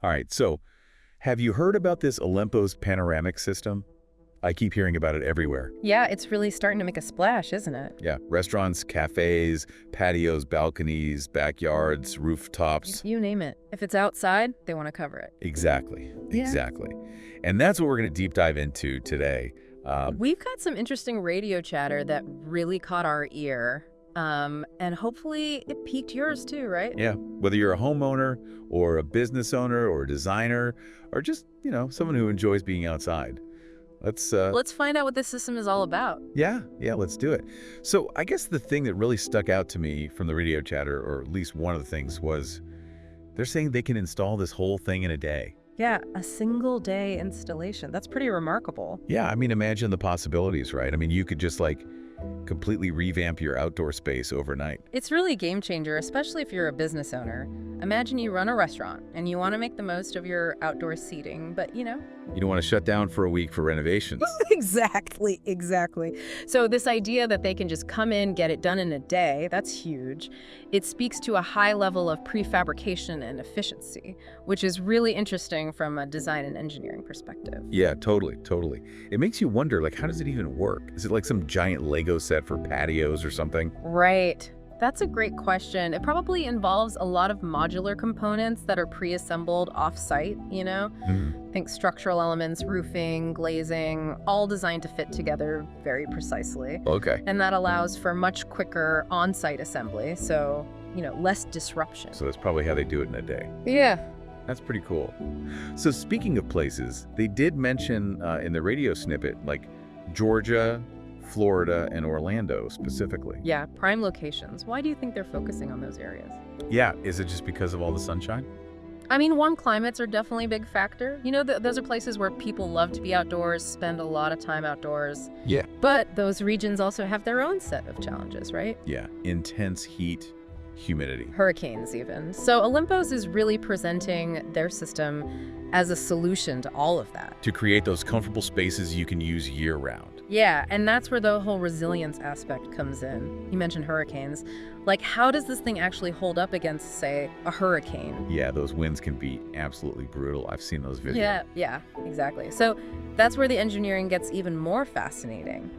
All right, so have you heard about this Olympus panoramic system? I keep hearing about it everywhere. Yeah, it's really starting to make a splash, isn't it? Yeah, restaurants, cafes, patios, balconies, backyards, rooftops. You name it. If it's outside, they want to cover it. Exactly, Yeah. exactly. And that's what we're going to deep dive into today. We've got some interesting radio chatter that really caught our ear. And hopefully it piqued yours too, right? Yeah, whether you're a homeowner or a business owner or a designer or just, someone who enjoys being outside. Let's find out what this system is all about. Yeah, let's do it. So I guess the thing that really stuck out to me from the radio chatter, or at least one of the things, was they're saying they can install this whole thing in a day. Yeah, a single day installation. That's pretty remarkable. Yeah, I mean, imagine the possibilities, right? I mean, you could just completely revamp your outdoor space overnight. It's really a game changer, especially if you're a business owner. Imagine you run a restaurant and you want to make the most of your outdoor seating, but You don't want to shut down for a week for renovations. Exactly. So this idea that they can just come in, get it done in a day, that's huge. It speaks to a high level of prefabrication and efficiency, which is really interesting from a design and engineering perspective. Yeah, totally. It makes you wonder, how does it even work? Is it like some giant Lego set for patios or something? Right. That's a great question. It probably involves a lot of modular components that are pre-assembled off-site, Think structural elements, roofing, glazing, all designed to fit together very precisely. Okay. And that allows for much quicker on-site assembly, so, less disruption. So that's probably how they do it in a day. Yeah. That's pretty cool. So speaking of places, they did mention in the radio snippet, Georgia, Florida, and Orlando specifically. Yeah, prime locations. Why do you think they're focusing on those areas? Yeah, is it just because of all the sunshine? I mean, warm climates are definitely a big factor. Those are places where people love to be outdoors, spend a lot of time outdoors. Yeah. But those regions also have their own set of challenges, right? Yeah, intense heat, humidity. Hurricanes even. So Olympus is really presenting their system as a solution to all of that. To create those comfortable spaces you can use year-round. Yeah, and that's where the whole resilience aspect comes in. You mentioned hurricanes. How does this thing actually hold up against, say, a hurricane? Yeah, those winds can be absolutely brutal. I've seen those videos. Yeah, exactly. So that's where the engineering gets even more fascinating.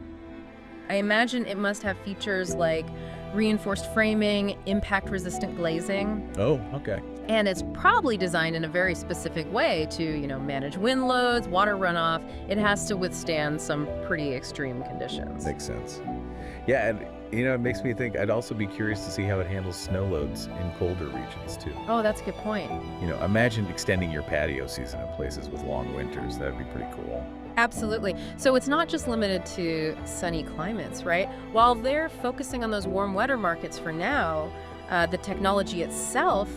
I imagine it must have features like reinforced framing, impact-resistant glazing. Oh, okay. And it's probably designed in a very specific way to, manage wind loads, water runoff. It has to withstand some pretty extreme conditions. Makes sense. Yeah, and it makes me think I'd also be curious to see how it handles snow loads in colder regions too. Oh, that's a good point. Imagine extending your patio season in places with long winters. That'd be pretty cool. Absolutely. So it's not just limited to sunny climates, right? While they're focusing on those warm weather markets for now, the technology itself,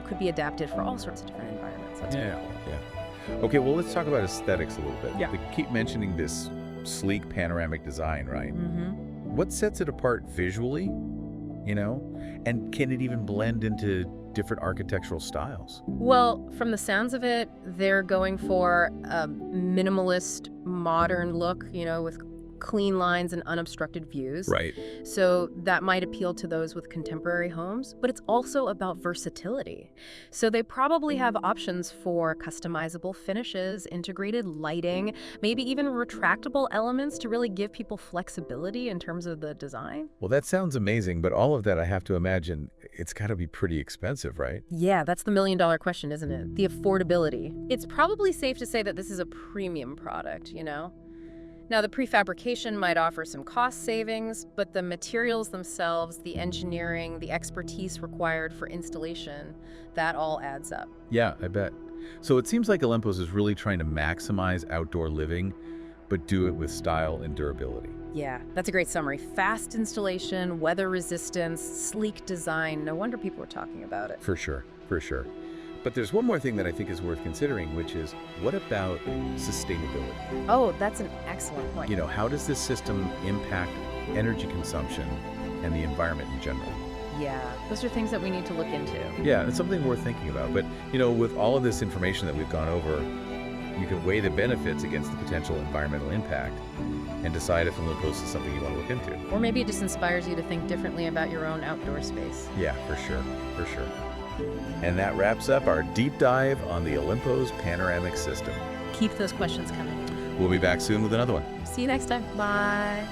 could be adapted for all sorts of different environments. That's pretty cool. Yeah. Okay, well, let's talk about aesthetics a little bit. Yeah. They keep mentioning this sleek panoramic design, right? Mm-hmm. What sets it apart visually, And can it even blend into different architectural styles? Well, from the sounds of it, they're going for a minimalist, modern look, with clean lines and unobstructed views. Right. So that might appeal to those with contemporary homes, but it's also about versatility. So they probably have options for customizable finishes, integrated lighting, maybe even retractable elements to really give people flexibility in terms of the design. Well, that sounds amazing, but all of that, I have to imagine, it's got to be pretty expensive, right? Yeah, that's the million-dollar question, isn't it? The affordability. It's probably safe to say that this is a premium product, Now, the prefabrication might offer some cost savings, but the materials themselves, the engineering, the expertise required for installation, that all adds up. Yeah, I bet. So it seems like Olympus is really trying to maximize outdoor living, but do it with style and durability. Yeah, that's a great summary. Fast installation, weather resistance, sleek design. No wonder people were talking about it. For sure. But there's one more thing that I think is worth considering, which is, what about sustainability? Oh, that's an excellent point. How does this system impact energy consumption and the environment in general? Yeah, those are things that we need to look into. Yeah, it's something worth thinking about. But, with all of this information that we've gone over, you can weigh the benefits against the potential environmental impact and decide if Olympus is something you want to look into. Or maybe it just inspires you to think differently about your own outdoor space. Yeah, for sure. And that wraps up our deep dive on the Olympos panoramic system. Keep those questions coming. We'll be back soon with another one. See you next time. Bye.